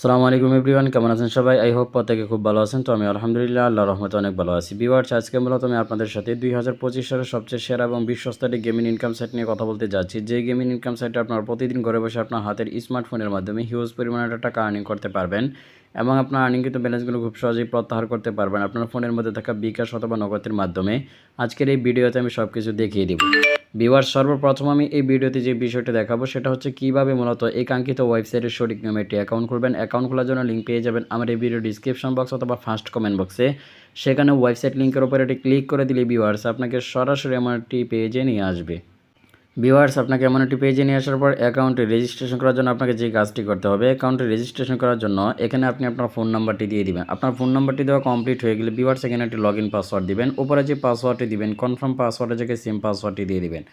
আসসালামু আলাইকুম এভরিওয়ান, কেমন আছেন সবাই? আই হোপ প্রত্যেকে খুব ভালো আছেন। তো আমি আলহামদুলিল্লাহ আল্লাহর রহমতে অনেক ভালো আছি। ভিউয়ার্স, আজকে মূলত আমি আপনাদের সাথে 2025 সালের সবচেয়ে সেরা এবং বিশ্বস্ত একটি গেমিং ইনকাম সাইট নিয়ে কথা বলতে যাচ্ছি। যে গেমিং ইনকাম সাইটে আপনারা প্রতিদিন ঘরে বসে আপনার হাতের স্মার্টফোনের মাধ্যমে হিউজ পরিমাণে টাকা আর্নিং করতে পারবেন এবং আপনার আর্নিং কিন্তু ব্যালেন্সগুলো খুব সহজেই প্রত্যাহার করতে পারবেন আপনার ফোনের মধ্যে থাকা বিকাশ অথবা নগদের মাধ্যমে। আজকের এই ভিডিওতে আমি সব কিছু দেখিয়ে দেব। ভিউয়ার্স, সর্বপ্রথম আমি এই ভিডিওতে যে বিষয়টা দেখাবো সেটা হচ্ছে কিভাবে মূলত এই কাঙ্ক্ষিত ওয়েবসাইটের সঠিক নিয়মে একটি অ্যাকাউন্ট খুলবেন। অ্যাকাউন্ট খোলার জন্য লিঙ্ক পেয়ে যাবেন আমার এই ভিডিও ডিসক্রিপশন বক্স অথবা ফার্স্ট কমেন্ট বক্সে। সেখানে ওয়েবসাইট লিঙ্কের উপরে এটি ক্লিক করে দিলে ভিউয়ার্স আপনাকে সরাসরি আমার একটি পেজে নিয়ে আসবে। ভিউয়ার্স, আপনাকে এমন একটি পেজে নিয়ে আসার পর অ্যাকাউন্টে রেজিস্ট্রেশন করার জন্য আপনাকে যে কাজটি করতে হবে, অ্যাকাউন্টে রেজিস্ট্রেশন করার জন্য এখানে আপনি আপনার ফোন নাম্বারটি দিয়ে দিবেন। আপনার ফোন নাম্বারটি দেওয়া কমপ্লিট হয়ে গেলে ভিউয়ার্স এখানে একটি লগইন পাসওয়ার্ড দিবেন। উপরে যে পাসওয়ার্ডটি দিবেন কনফার্ম পাসওয়ার্ডের জায়গায় সেম পাসওয়ার্ডটি দিয়ে দিবেন।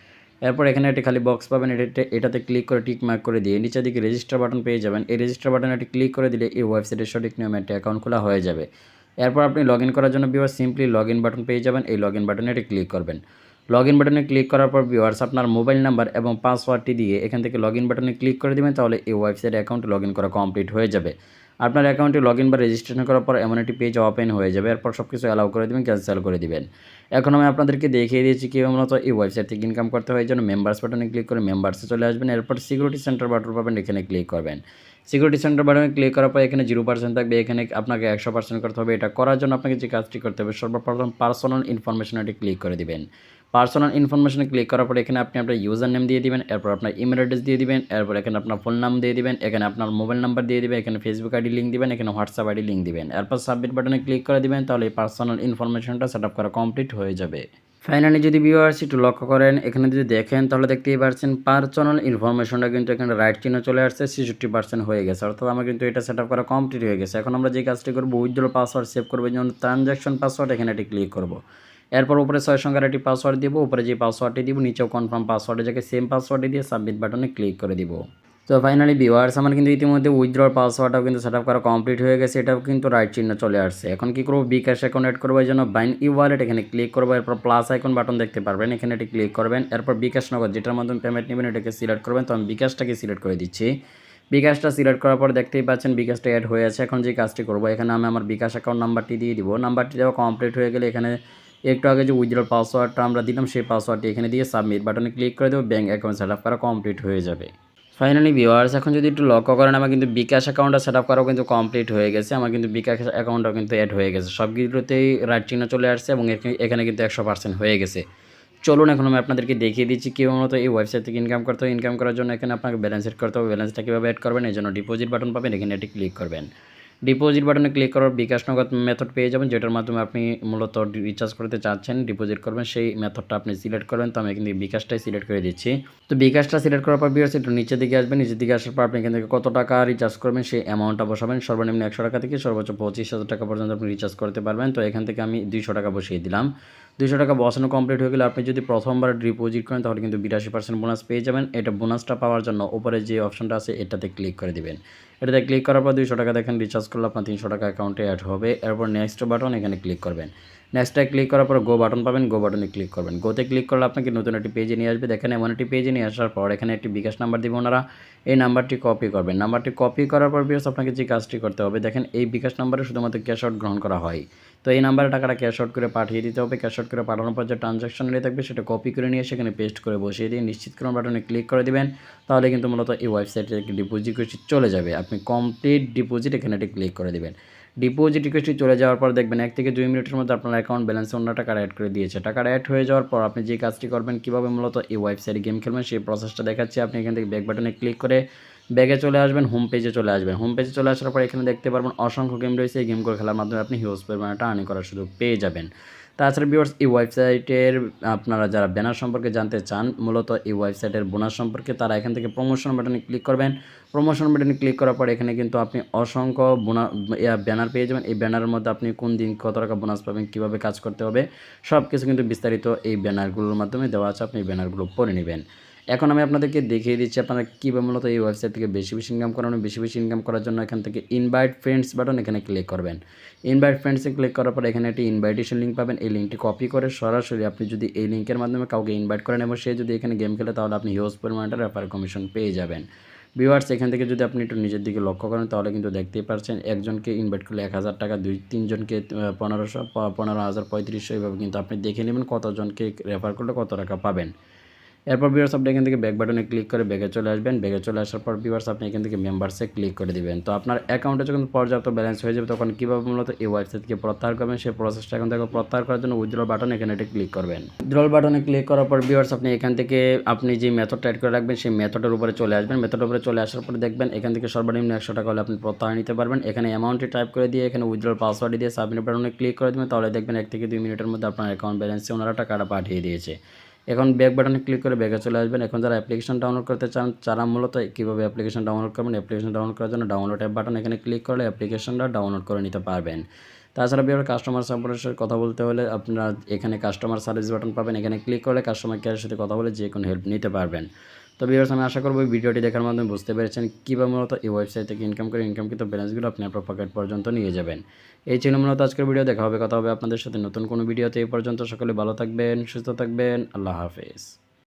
এরপর এখানে একটি খালি বক্স পাবেন, এটাতে ক্লিক করে টিক মার্ক করে দিয়ে নিচের দিকে রেজিস্টার বাটন পেয়ে যাবেন। এই রেজিস্টার বাটনে একটি ক্লিক করে দিলে এই ওয়েবসাইটের সঠিক নিয়মে একটি অ্যাকাউন্ট খোলা হয়ে যাবে। এরপর আপনি লগইন করার জন্য ভিউয়ার্স সিম্পলি লগইন বাটন পেয়ে যাবেন। এই লগইন বাটনে এটি ক্লিক করবেন। লগইন বাটনে ক্লিক করার পর ভিউয়ার্স আপনার মোবাইল নাম্বার এবং পাসওয়ার্ডটি দিয়ে এখান থেকে লগইন বাটনে ক্লিক করে দিবেন, তাহলে এই ওয়েবসাইট অ্যাকাউন্টে লগইন করা কমপ্লিট হয়ে যাবে। আপনার অ্যাকাউন্টে লগইন বা রেজিস্ট্রেশন করার পর এমন একটি পেজ ওপেন হয়ে যাবে। এরপর সব কিছু অ্যালাউ করে দিবেন, ক্যান্সেল করে দিবেন। এখন আমি আপনাদেরকে দেখিয়ে দিয়েছি কীভাবে মূলত এই ওয়েবসাইট থেকে ইনকাম করতে হয়। এই জন্য মেম্বার্স বাটনে ক্লিক করে মেম্বার্সে চলে আসবেন। এরপর সিকিউরিটি সেন্টার বাটন পাবেন, এখানে ক্লিক করবেন। সিকিউরিটি সেন্টার বাটনে ক্লিক করার পর এখানে 0% থাকবে, এখানে আপনাকে 100% করতে হবে। এটা করার জন্য আপনাকে যে কাজটি করতে হবে, সর্বপ্রথম পার্সোনাল ইনফরমেশনে ক্লিক করে দিবেন। পার্সোনাল ইনফরমেশনে ক্লিক করার পর এখানে আপনি আপনার ইউজার নেম দিয়ে দিবেন, এরপর আপনার ইমেল অ্যাড্রেস দিয়ে দিবেন, এরপর এখানে আপনার ফোন নাম দিয়ে দিবেন, এখানে আপনার মোবাইল নাম্বার দিয়ে দিবেন, এখানে ফেসবুক আইডি লিঙ্ক দিবেন, এখানে হোয়াটসঅ্যাপ আইডি লিঙ্ক দিবেন। এরপর সাবমিট বাটনে ক্লিক করে দিবেন, তাহলে এই পার্সোনাল ইনফরমেশনটা সেট আপ করা কমপ্লিট হয়ে যাবে। ফাইনালি যদি ভিউয়ার্স একটু লক্ষ্য করেন, এখানে যদি দেখেন তাহলে দেখতেই পাচ্ছেন পার্সোনাল ইনফরমেশনটা কিন্তু এখানে রাইট চিহ্ন চলে আসছে, 66% হয়ে গেছে। অর্থাৎ আমার কিন্তু এটা সেট আপ করা কমপ্লিট হয়ে গেছে। এখন আমরা যে কাজটি করবো, উইথড্র পাসওয়ার্ড সেভ করবো, যেমন ট্রানজ্যাকশন পাসওয়ার্ড, এখানে এটি ক্লিক করবো। এরপর উপরে 6 সংখ্যার একটি পাসওয়ার্ড দিব, উপরে যে পাসওয়ার্ডটি দিব নিচেও কনফার্ম পাসওয়ার্ডের জায়গায় সেম পাসওয়ার্ডটি দিয়ে সাবমিট বাটনে ক্লিক করে দিব। তো ফাইনালি ভিউয়ার্স আমার কিন্তু ইতিমধ্যে উইথড্রর পাসওয়ার্ডটাও কিন্তু সেট আপ করা কমপ্লিট হয়ে গেছে। এটাও কিন্তু রাইট চিহ্ন চলে আসছে। এখন কি করবো, বিকাশ অ্যাকাউন্ট অ্যাড করবো। এই জন্য বাইন্ড ই ওয়ালেট এখানে ক্লিক করবো। এরপর প্লাস আইকন বাটন দেখতে পারবেন, এখানে এটি ক্লিক করবেন। এরপর বিকাশ নগদ যেটার মাধ্যমে পেমেন্ট নেবেন এটাকে সিলেক্ট করবেন। তো আমি বিকাশটাকে সিলেক্ট করে দিচ্ছি। বিকাশটা সিলেক্ট করার পর দেখতেই পাচ্ছেন বিকাশটা অ্যাড হয়ে আছে। এখন যে কাজটি করবো, এখানে আমি আমার বিকাশ অ্যাকাউন্ট নাম্বারটি দিয়ে দিব। নাম্বারটি দেওয়া কমপ্লিট হয়ে গেলে এখানে একটু আগে যে উইথড্রর পাসওয়ার্ডটা আমরা দিলাম সেই পাসওয়ার্ডটি এখানে দিয়ে সাবমিট বাটনে ক্লিক করে দেবো। ব্যাঙ্ক অ্যাকাউন্ট সেট আপ করা কমপ্লিট হয়ে যাবে। ফাইনালি ভিউয়ার্স এখন যদি একটু লক্ষ্য করেন, আমার কিন্তু বিকাশ অ্যাকাউন্টটা সেট আপ করাও কিন্তু কমপ্লিট হয়ে গেছে। আমার কিন্তু বিকাশ অ্যাকাউন্টটাও কিন্তু অ্যাড হয়ে গেছে। সবগুলোতেই রাইট চিহ্ন চলে আসছে এবং এখানে কিন্তু 100% হয়ে গেছে। চলুন এখন আমি আপনাদেরকে দেখিয়ে দিচ্ছি কীভাবে মতো এই ওয়েবসাইট থেকে ইনকাম করতে হবে। ইনকাম করার জন্য এখানে আপনাকে ব্যালেন্স সেট করতে হবে। ব্যালেন্সটা কীভাবে অ্যাড করবেন, এই জন্য ডিপোজিট বাটন পাবেন, এখানে এটি ক্লিক করবেন। ডিপোজিট বাটনে ক্লিক করার বিকাশ নগদ মেথড পেয়ে যাবেন, যেটার মাধ্যমে আপনি মূলত রিচার্জ করতে চাচ্ছেন, ডিপোজিট করবেন, সেই মেথডটা আপনি সিলেক্ট করবেন। তো আমি কিন্তু বিকাশটাই সিলেক্ট করে দিচ্ছি। তো বিকাশটা সিলেক্ট করার পর ভিউয়ার্স একটু নিচের দিকে আসবেন। নিচের দিকে আসার পর আপনি এখান থেকে কত টাকা রিচার্জ করবেন সেই অ্যামাউন্টটা বসাবেন। সর্বনিম্ন 100 টাকা থেকে সর্বোচ্চ 25,000 টাকা পর্যন্ত আপনি রিচার্জ করতে পারবেন। তো এখান থেকে আমি 200 টাকা বসিয়ে দিলাম। 200 টাকা বসানো কমপ্লিট হয়ে গেলে আপনি যদি প্রথমবার ডিপোজিট করেন তাহলে কিন্তু 82% বোনাস পেয়ে যাবেন। এটা বোনাসটা পাওয়ার জন্য উপরে যে অপশনটা আছে এটাতে ক্লিক করে দিবেন। এটাতে ক্লিক করার পর 200 টাকা দেখেন রিচার্জ করলে আপনার 300 টাকা অ্যাকাউন্টে অ্যাড হবে। এরপর নেক্সট বাটন এখানে ক্লিক করবেন। নেক্সটে ক্লিক করার পর গো বাটন পাবেন, গো বাটনে ক্লিক করবেন। গোতে ক্লিক করলে আপনাকে নতুন একটি পেজে নিয়ে আসবে। দেখেন এমন একটি পেজে নিয়ে আসার পর এখানে একটি বিকাশ নাম্বার দিবেন ওনারা, এই নাম্বারটি কপি করবেন। নাম্বারটি কপি করার পর ভিউয়ার্স আপনাকে যে কাজটি করতে হবে, দেখেন এই বিকাশ নাম্বারে শুধুমাত্র ক্যাশ আউট গ্রহণ করা হয়। তো এই নাম্বারে টাকাটা ক্যাশ আউট করে পাঠিয়ে দিতে হবে। ক্যাশ আউট করে পাঠানোর পর যে ট্রানজ্যাকশন আইডি থাকবে সেটা কপি করে নিয়ে সেখানে পেস্ট করে বসিয়ে দিয়ে নিশ্চিতকরণ বাটনে ক্লিক করে দিবেন। তাহলে কিন্তু মূলত এই ওয়েবসাইটে ডিপোজিট চলে যাবে। আপনি কমপ্লিট ডিপোজিট এখানে ক্লিক করে দিবেন। ডিপোজিট রিকোয়েস্টটি চলে যাওয়ার পর দেখবেন 1 থেকে 2 মিনিটের মধ্যে আপনার অ্যাকাউন্ট ব্যালেন্সে অন্য টাকা অ্যাড করে দিয়েছে। টাকা অ্যাড হয়ে যাওয়ার পর আপনি যে কাজটি করবেন, কীভাবে মূলত এই ওয়েবসাইটে গেম খেলবেন সেই প্রসেসটা দেখাচ্ছি। আপনি এখান থেকে ব্যাক বাটনে ক্লিক করে ব্যাগে চলে আসবেন, হোম পেজে চলে আসবেন। হোম পেজে চলে আসার পর এখানে দেখতে পারবেন অসংখ্য গেম রয়েছে। এই গেমগুলো খেলার মাধ্যমে আপনি হিউজ পরিমাণে আর্নিং করার সুযোগ পেয়ে যাবেন। তাছাড়া ভিউয়ার্স এই ওয়েবসাইটের আপনারা যারা ব্যানার সম্পর্কে জানতে চান, মূলত এই ওয়েবসাইটের বোনাস সম্পর্কে, তারা এখান থেকে প্রমোশন বাটনে ক্লিক করবেন। প্রমোশন বাটনে ক্লিক করার পর এখানে কিন্তু আপনি অসংখ্য ব্যানার পেয়ে যাবেন। এই ব্যানারের মধ্যে আপনি কোন দিন কত টাকা বোনাস পাবেন, কীভাবে কাজ করতে হবে সব কিছু কিন্তু বিস্তারিত এই ব্যানারগুলোর মাধ্যমে দেওয়া আছে। আপনি এই ব্যানারগুলো পড়ে নেবেন। এখন আমি আপনাদেরকে দেখিয়ে দিচ্ছি আপনারা কীভাবে মূলত এই ওয়েবসাইট থেকে বেশি ইনকাম করানো। বেশি ইনকাম করার জন্য এখান থেকে ইনভাইট ফ্রেন্ডস বাটন এখানে ক্লিক করবেন। ইনভাইট ফ্রেন্ডসে ক্লিক করার পর এখানে একটি ইনভাইটেশন লিঙ্ক পাবেন। এই লিঙ্কটি কপি করে সরাসরি আপনি যদি এই লিঙ্কের মাধ্যমে কাউকে ইনভাইট করেন এবং সে যদি এখানে গেম খেলে তাহলে আপনি হিউজ পরিমাণটা রেফার কমিশন পেয়ে যাবেন। ভিউয়ার্স এখান থেকে যদি আপনি একটু নিজের দিকে লক্ষ্য করেন তাহলে কিন্তু দেখতেই পাচ্ছেন একজনকে ইনভাইট করলে 1000 টাকা, 2-3 জনকে 1500, 15,000, 3500, এইভাবে কিন্তু আপনি দেখে নেবেন কতজনকে রেফার করলে কত টাকা পাবেন। এরপর ভিউয়ার্স আপনি এখান থেকে ব্যাক বাটনে ক্লিক করে ব্যাকে চলে আসবেন। ব্যাকে চলে আসার পর ভিউয়ার্স আপনি এখান থেকে মেম্বারসে ক্লিক করে দিবেন। তো আপনার অ্যাকাউন্টে যখন পর্যাপ্ত ব্যালেন্স হয়ে যাবে তখন কীভাবে মূলত এই ওয়েবসাইট থেকে প্রত্যাহার করবেন সেই প্রসেসটা এখন থেকে প্রত্যাহার করার জন্য উইথড্রল বাটন এখানে এটা ক্লিক করবেন। উইথড্রল বাটনে ক্লিক করার পর ভিউয়ার্স আপনি এখান থেকে আপনি যে মেথডটা অ্যাড করে রাখবেন সেই মেথডের উপরে চলে আসবেন। মেথডের উপরে চলে আসার পর দেখবেন এখান থেকে সর্বনিম্ন 100 টাকা হলে আপনি প্রত্যাহার নিতে পারবেন। এখানে অ্যামাউন্টটি টাইপ করে দিয়ে এখানে উইথড্রল পাসওয়ার্ড দিয়ে সাবমিট বাটনে ক্লিক করে দেবেন, তাহলে দেখবেন 1 থেকে 2 মিনিটের মধ্যে আপনার অ্যাকাউন্ট ব্যালেন্সে ওনারা টাকাটা পাঠিয়ে দিয়েছে। এখন ব্যাক বাটনে ক্লিক করে ব্যাকে চলে আসবেন। এখন যারা অ্যাপ্লিকেশন ডাউনলোড করতে চান তারা মূলত কীভাবে অ্যাপ্লিকেশন ডাউনলোড করবেন, অ্যাপ্লিকেশন ডাউনলোড করার জন্য ডাউনলোড অ্যাপ বাটন এখানে ক্লিক করলে অ্যাপ্লিকেশনটা ডাউনলোড করে নিতে পারবেন। তাছাড়া বিহার কাস্টমার সাপোর্টের সাথে কথা বলতে হলে আপনারা এখানে কাস্টমার সার্ভিস বাটন পাবেন, এখানে ক্লিক করলে কাস্টমার কেয়ারের সাথে কথা বলে যে কোনো হেল্প নিতে পারবেন। তো ভিউয়ার্স আমি আশা করব এই ভিডিওটি দেখার মাধ্যমে বুঝতে পেরেছেন কীভাবে মূলত এই ওয়েবসাইট থেকে ইনকাম করে ইনকামকৃত ব্যালেন্সগুলো আপনি আপনার পকেট পর্যন্ত নিয়ে যাবেন। এই ছিল মূলত আজকের ভিডিও। দেখা হবে, কথা হবে আপনাদের সাথে নতুন কোনো ভিডিওতে। এই পর্যন্ত সকলে ভালো থাকবেন, সুস্থ থাকবেন। আল্লাহ হাফেজ।